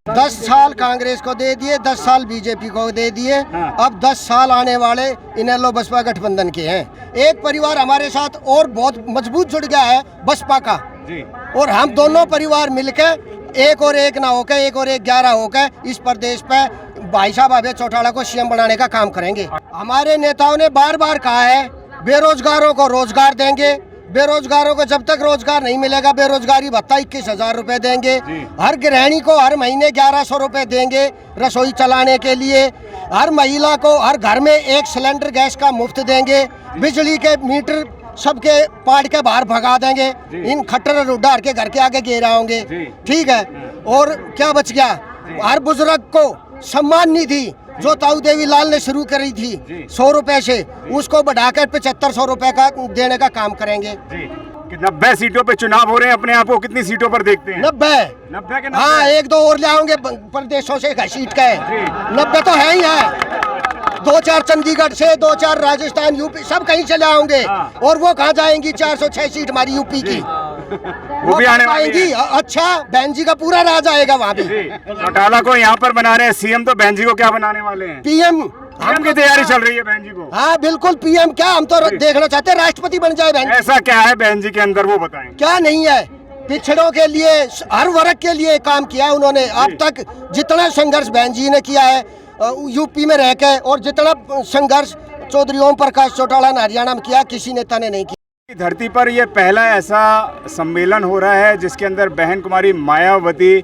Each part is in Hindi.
10 साल कांग्रेस को दे दिए, 10 साल बीजेपी को दे दिए। हाँ। अब 10 साल आने वाले इनेलो बसपा गठबंधन के हैं। एक परिवार हमारे साथ और बहुत मजबूत जुड़ गया है बसपा का जी। और हम दोनों परिवार मिलकर एक और एक ना होकर, एक और एक 11 होकर इस प्रदेश पे भाई साहब अभय चौटाला को सीएम बनाने का काम करेंगे। हमारे नेताओं ने बार बार कहा है बेरोजगारों को रोजगार देंगे, बेरोजगारों को जब तक रोजगार नहीं मिलेगा बेरोजगारी भत्ता 21,000 रुपए देंगे। हर गृहिणी को हर महीने 1100 रुपए देंगे रसोई चलाने के लिए। हर महिला को हर घर में 1 सिलेंडर गैस का मुफ्त देंगे। बिजली के मीटर सबके पाड़ के बाहर भगा देंगे। इन खट्टर उडार के घर के आगे घेरा होंगे। ठीक है। और क्या बच गया, हर बुजुर्ग को सम्मान निधि जो ताऊ देवी लाल ने शुरू करी थी 100 रुपए से, उसको बढ़ाकर 7500 रुपए का देने का काम करेंगे। 90 सीटों पे चुनाव हो रहे हैं, अपने आप को कितनी सीटों पर देखते हैं? 90 के 90? हाँ, 1-2 और ले आओगे प्रदेशों से घसीट के। 90 तो है ही है। 2-4 चंडीगढ़ से, 2-4 राजस्थान यूपी सब कहीं चले आओगे। और वो कहाँ जाएंगी? 406 सीट हमारी यूपी की वो भी आने वाली है। अच्छा, बहन जी का पूरा राज आएगा वहाँ भी। चौटाला को यहाँ पर बना रहे हैं सीएम, तो बहन जी को क्या बनाने वाले हैं? पीएम हम की तैयारी चल रही है बहन जी को। हाँ बिल्कुल, पीएम क्या, हम तो देखना चाहते हैं राष्ट्रपति बन जाए बहन। ऐसा क्या है बहन जी के अंदर, वो बताएं। क्या नहीं है, पिछड़ों के लिए हर वर्ग के लिए काम किया है उन्होंने। अब तक जितना संघर्ष बहन जी ने किया है यूपी में रह के, और जितना संघर्ष चौधरी ओम प्रकाश चौटाला ने हरियाणा में किया, किसी नेता ने नहीं किया। धरती पर यह पहला ऐसा सम्मेलन हो रहा है जिसके अंदर बहन कुमारी मायावती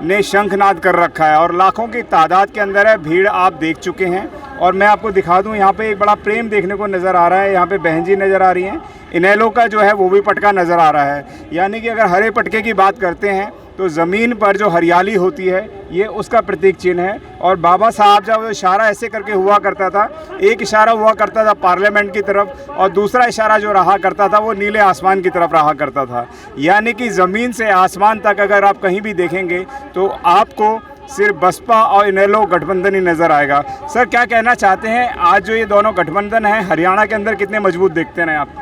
ने शंखनाद कर रखा है और लाखों की तादाद के अंदर है। भीड़ आप देख चुके हैं और मैं आपको दिखा दूं, यहाँ पे एक बड़ा प्रेम देखने को नज़र आ रहा है। यहाँ पे बहन जी नज़र आ रही हैं, इनेलो का जो है वो भी पटका नज़र आ रहा है। यानी कि अगर हरे पटके की बात करते हैं तो ज़मीन पर जो हरियाली होती है ये उसका प्रतीक चिन्ह है। और बाबा साहब जब इशारा ऐसे करके हुआ करता था, एक इशारा हुआ करता था पार्लियामेंट की तरफ और दूसरा इशारा जो रहा करता था वो नीले आसमान की तरफ रहा करता था। यानी कि ज़मीन से आसमान तक अगर आप कहीं भी देखेंगे तो आपको सिर्फ बसपा और इनेलो गठबंधन ही नज़र आएगा। सर क्या कहना चाहते हैं, आज जो ये दोनों गठबंधन है हरियाणा के अंदर कितने मजबूत देखते हैं आप?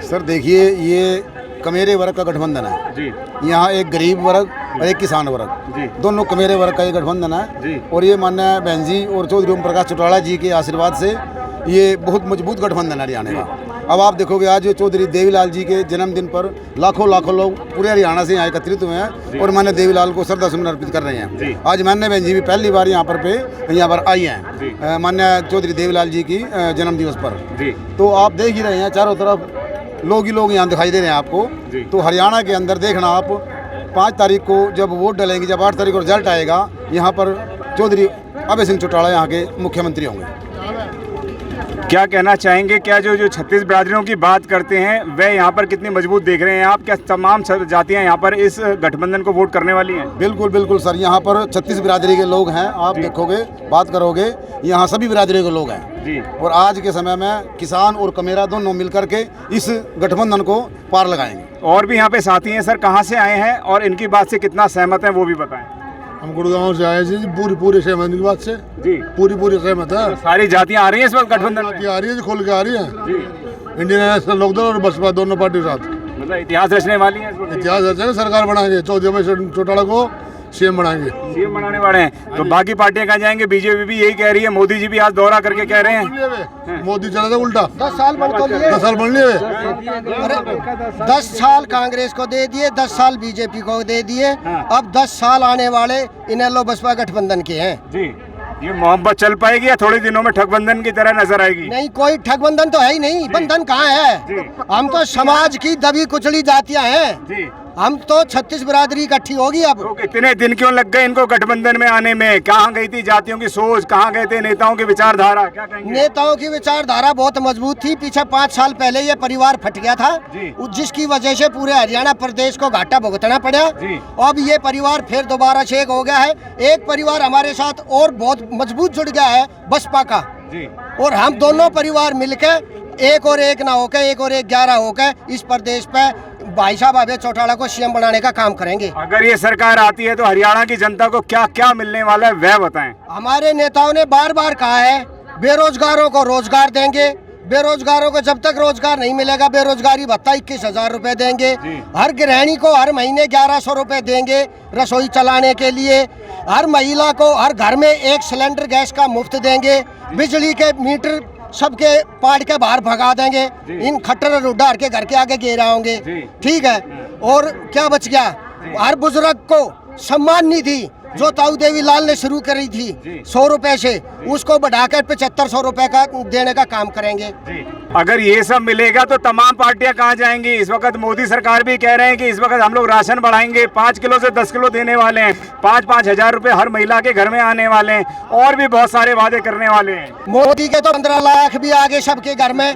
सर देखिए, ये कमेरे वर्ग का गठबंधन है जी। यहाँ एक गरीब वर्ग और एक किसान वर्ग जी। दोनों कमेरे वर्ग का ये गठबंधन है जी। और ये माननीय बहन जी और चौधरी ओम प्रकाश चौटाला जी के आशीर्वाद से ये बहुत मजबूत गठबंधन है हरियाणा का। अब आप देखोगे आज चौधरी देवीलाल जी के जन्मदिन पर लाखों लोग पूरे हरियाणा से यहाँ एकत्रित हुए हैं और माननीय देवीलाल को श्रद्धा सुमन अर्पित कर रहे हैं। आज माननीय बहन जी भी पहली बार यहाँ पर आई हैं माननीय चौधरी देवीलाल जी की जन्मदिवस पर। तो आप देख ही रहे हैं चारों तरफ लोग ही लोग यहाँ दिखाई दे रहे हैं आपको। तो हरियाणा के अंदर देखना आप 5 तारीख को जब वोट डालेंगे, जब 8 तारीख को रिजल्ट आएगा, यहाँ पर चौधरी अभय सिंह चौटाला यहाँ के मुख्यमंत्री होंगे। क्या कहना चाहेंगे, क्या जो 36 बिरादरियों की बात करते हैं वह यहाँ पर कितनी मजबूत देख रहे हैं आप? क्या तमाम जातियाँ यहाँ पर इस गठबंधन को वोट करने वाली हैं? बिल्कुल बिल्कुल सर, यहाँ पर 36 बिरादरी के लोग हैं। आप देखोगे, बात करोगे, यहाँ सभी बिरादरी के लोग हैं जी। और आज के समय में किसान और कमेरा दोनों मिलकर के इस गठबंधन को पार लगाएंगे। और भी यहाँ पे साथी हैं, सर कहाँ से आए हैं और इनकी बात से कितना सहमत हैं वो भी बताएं। हम गुड़गांव से आए जी, पूरी सहमत की बात से जी। पूरी सहमत है। तो सारी जातियाँ आ रही हैं इस वक्त गठबंधन में? आ रही है जी, खोल के आ रही है जी। इंडियन नेशनल लोकदल और बसपा दोनों पार्टी के साथ मतलब इतिहास रचने वाली है इस वक्त? इतिहास रचना, सरकार बनाएंगे, चौधरी चौटाला को सीएम बनाएंगे। सीएम बनाने वाले हैं। तो बाकी पार्टियां कहाँ जाएंगे? बीजेपी भी यही कह रही है, मोदी जी भी आज दौरा करके कह रहे हैं। मोदी चला था उल्टा 10 साल बन तो लिए। 10 साल बन लिए। अरे 10 साल कांग्रेस को दे दिए, 10 साल बीजेपी को दे दिए। अब 10 साल आने वाले इनेलो बसपा गठबंधन के हैं जी। ये मोहब्बत चल पाएगी या थोड़े दिनों में ठगबंधन की तरह नजर आएगी? नहीं, कोई ठगबंधन तो है ही नहीं। बंधन कहाँ है? हम तो समाज की दबी कुचली जातियां हैं जी। हम तो 36 बिरादरी इकट्ठी होगी। अब तो इतने दिन क्यों लग गए इनको गठबंधन में आने में? कहाँ गई थी जातियों की सोच, कहाँ गए थे नेताओं की विचारधारा? क्या कहेंगे? नेताओं की विचारधारा बहुत मजबूत थी। पीछे 5 साल पहले ये परिवार फट गया था, जिसकी वजह से पूरे हरियाणा प्रदेश को घाटा भुगतना पड़ा। अब ये परिवार फिर दोबारा से एक हो गया है। एक परिवार हमारे साथ और बहुत मजबूत जुड़ गया है बसपा का और हम दोनों परिवार मिलकर एक और एक ना होकर, एक और एक 11 होकर इस प्रदेश पे भाई साहब अभय चौटाला को सीएम बनाने का काम करेंगे। अगर ये सरकार आती है तो हरियाणा की जनता को क्या क्या मिलने वाला है वह बताएं। हमारे नेताओं ने बार बार कहा है बेरोजगारों को रोजगार देंगे, बेरोजगारों को जब तक रोजगार नहीं मिलेगा, बेरोजगारी भत्ता 21,000 रुपए देंगे। हर गृहिणी को हर महीने 1100 रुपए देंगे रसोई चलाने के लिए। हर महिला को हर घर में 1 सिलेंडर गैस का मुफ्त देंगे। बिजली के मीटर सबके पाड़ के बाहर भगा देंगे। इन खट्टर रुड्डार के घर के आगे गिरा होंगे। ठीक है। और क्या बच गया? हर बुजुर्ग को सम्मान निधि जो ताऊ देवी लाल ने शुरू करी थी 100 रुपए से, उसको बढ़ाकर 7500 रुपए का देने का काम करेंगे। अगर ये सब मिलेगा तो तमाम पार्टियां कहाँ जाएंगी? इस वक्त मोदी सरकार भी कह रहे हैं कि इस वक्त हम लोग राशन बढ़ाएंगे, 5 किलो से 10 किलो देने वाले हैं, 5-5 हजार रुपए हर महिला के घर में आने वाले हैं, और भी बहुत सारे वादे करने वाले हैं। मोदी के तो 15 लाख भी आगे सबके घर में।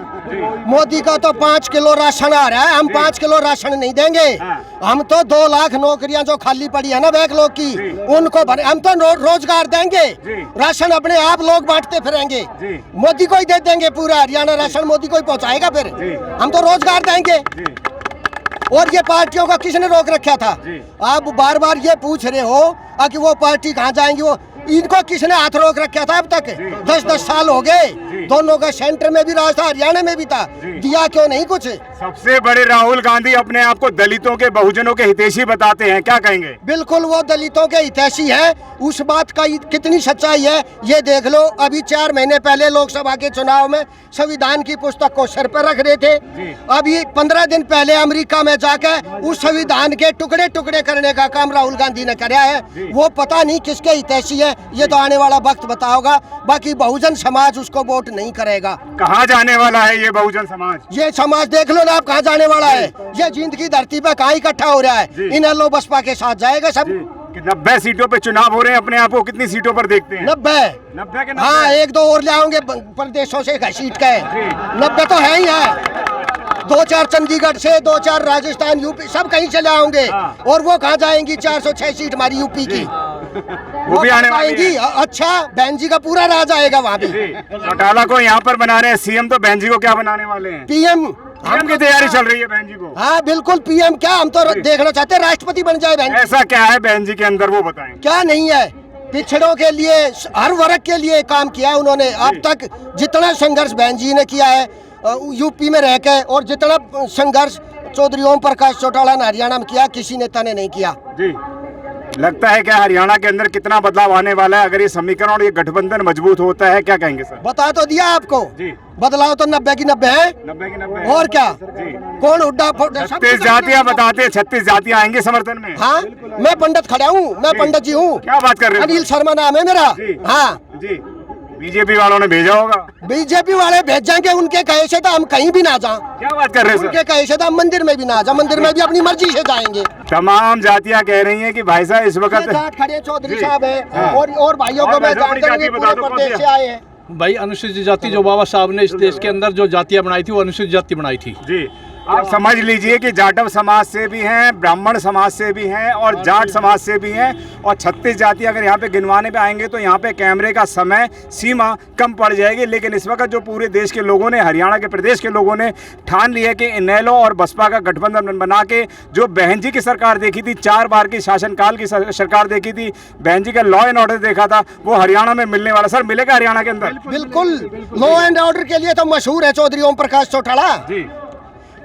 मोदी का तो 5 किलो राशन आ रहा है, हम 5 किलो राशन नहीं देंगे। हम तो 2 लाख नौकरियां जो खाली पड़ी है ना बैकलॉग की, उनको भरे। हम तो रोजगार देंगे, राशन अपने आप लोग बांटते फिरेंगे। मोदी को ही दे देंगे पूरा हरियाणा राशन, मोदी को ही पहुंचाएगा फिर। हम तो रोजगार देंगे। और ये पार्टियों का किसने रोक रखा था? आप बार बार ये पूछ रहे हो कि वो पार्टी कहाँ जाएंगी, वो इनको किसने हाथ रोक रखा था अब तक? 10-10 साल हो गए। दोनों का सेंटर में भी राज था, हरियाणा में भी था, दिया क्यों नहीं कुछ? सबसे बड़े राहुल गांधी अपने आप को दलितों के, बहुजनों के हितैषी बताते हैं, क्या कहेंगे? बिल्कुल वो दलितों के हितैषी है। उस बात का कितनी सच्चाई है ये देख लो। अभी 4 महीने पहले लोकसभा के चुनाव में संविधान की पुस्तक को सर पर रख रहे थे। अभी 15 दिन पहले अमेरिका में जाकर उस संविधान के टुकड़े टुकड़े करने का काम राहुल गांधी ने कराया है। वो पता नहीं किसके हितैषी है, ये तो आने वाला वक्त बताओगा। बाकी बहुजन समाज उसको वोट नहीं करेगा। कहाँ जाने वाला है ये बहुजन समाज? ये समाज देख लो ना आप कहाँ जाने वाला है। ये जिंद की धरती पे कहाँ इकट्ठा हो रहा है। इन एलो बसपा के साथ जाएगा सब। 90 सीटों पे चुनाव हो रहे हैं, अपने आप को कितनी सीटों पर देखते हैं? 90 के 90? हाँ, 1-2 और ले आओगे प्रदेशों से सीट का है। 90 तो है ही है। 2-4 चंडीगढ़ से, 2-4 राजस्थान, यूपी, सब कहीं चले आओगे। और वो कहाँ जाएंगी? 406 सीट हमारी यूपी की, वो भी आने वाली है। अच्छा, बहन जी का पूरा राज आएगा वहाँ भी। चौटाला को यहाँ पर बना रहे हैं सीएम, तो बहन जी को क्या बनाने वाले हैं? PM की तैयारी चल रही है बहन जी को। हाँ बिल्कुल, PM क्या, हम तो देखना चाहते हैं राष्ट्रपति बन जाए बहन। ऐसा क्या है बहन जी के अंदर, वो बताएं। क्या नहीं है? पिछड़ों के लिए, हर वर्ग के लिए काम किया है उन्होंने। अब तक जितना संघर्ष बहन जी ने किया है यूपी में रह के, और जितना संघर्ष चौधरी ओम प्रकाश चौटाला ने हरियाणा में किया, किसी नेता ने नहीं किया। जी, लगता है क्या हरियाणा के अंदर कितना बदलाव आने वाला है अगर ये समीकरण और ये गठबंधन मजबूत होता है? क्या कहेंगे सर? बता तो दिया आपको जी। बदलाव तो 90 की 90 है। 90 की 90 और क्या? कौन उड्डा 36 जातियाँ बताते हैं, 36 जातियाँ आएंगे समर्थन में। हाँ, मैं पंडित खड़ा हूँ, मैं पंडित जी हूँ। क्या बात कर रहे हैं? अनिल शर्मा नाम है मेरा। हाँ जी, बीजेपी वालों ने भेजा होगा। बीजेपी वाले भेजेंगे, उनके कहे से तो हम कहीं भी ना जाएं। क्या बात कर रहे हैं? उनके कहे से तो हम मंदिर में भी ना जाएं, मंदिर में भी अपनी मर्जी से जाएंगे। तमाम जातियां कह रही हैं कि भाई साहब इस वक्त खड़े चौधरी साहब है, और भाइयों को मैं जानता हूँ पूरे प्रदेश से आए हैं। भाई अनुसूचित जाति जो बाबा साहब ने इस देश के अंदर जो जातियां बनाई थी, वो अनुसूचित जाति बनाई थी। जी, आप समझ लीजिए कि जाटव समाज से भी हैं, ब्राह्मण समाज से भी हैं और जाट समाज से भी हैं, और 36 जाति अगर यहाँ पे गिनवाने पे आएंगे तो यहाँ पे कैमरे का समय सीमा कम पड़ जाएगी। लेकिन इस वक्त जो पूरे देश के लोगों ने, हरियाणा के प्रदेश के लोगों ने ठान लिया कि इनेलो और बसपा का गठबंधन बना के, जो बहन जी की सरकार देखी थी, 4 बार की शासनकाल की सरकार देखी थी, बहन जी का लॉ एंड ऑर्डर देखा था, वो हरियाणा में मिलने वाला। सर, मिलेगा हरियाणा के अंदर? बिल्कुल, लॉ एंड ऑर्डर के लिए तो मशहूर है चौधरी ओम प्रकाश चौटाला जी।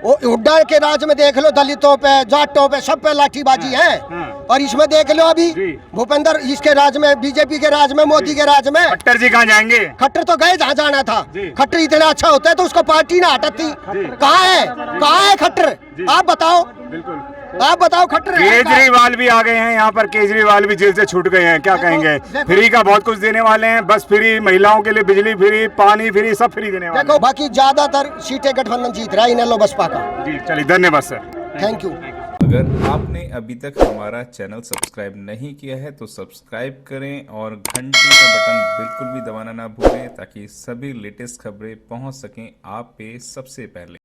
हुड्डा के राज में देख लो, दलितों पे, जाटों पे, सब पे लाठीबाजी है। और इसमें देख लो अभी भूपेंद्र, इसके राज में, बीजेपी के राज में, मोदी के राज में। खट्टर जी कहाँ जाएंगे? खट्टर तो गए जहाँ जाना था। खट्टर इतना अच्छा होता है तो उसको पार्टी ना हटाती। कहाँ है, कहाँ है खट्टर? आप बताओ, बिल्कुल आप बताओ खट्टर। केजरीवाल भी आ गए हैं यहाँ पर, केजरीवाल भी जेल से छूट गए हैं। क्या कहेंगे? फ्री का बहुत कुछ देने वाले हैं, बस फ्री, महिलाओं के लिए बिजली फ्री, पानी फ्री, सब फ्री देने वाले हैं। देखो, बाकी ज्यादातर सीटें गठबंधन जीत रहा है इनेलो बसपा का। जी, चलिए, धन्यवाद सर, थैंक यू। अगर आपने अभी तक हमारा चैनल सब्सक्राइब नहीं किया है तो सब्सक्राइब करें और घंटी का बटन बिल्कुल भी दबाना ना भूलें, ताकि सभी लेटेस्ट खबरें पहुंच सकें आप पे सबसे पहले।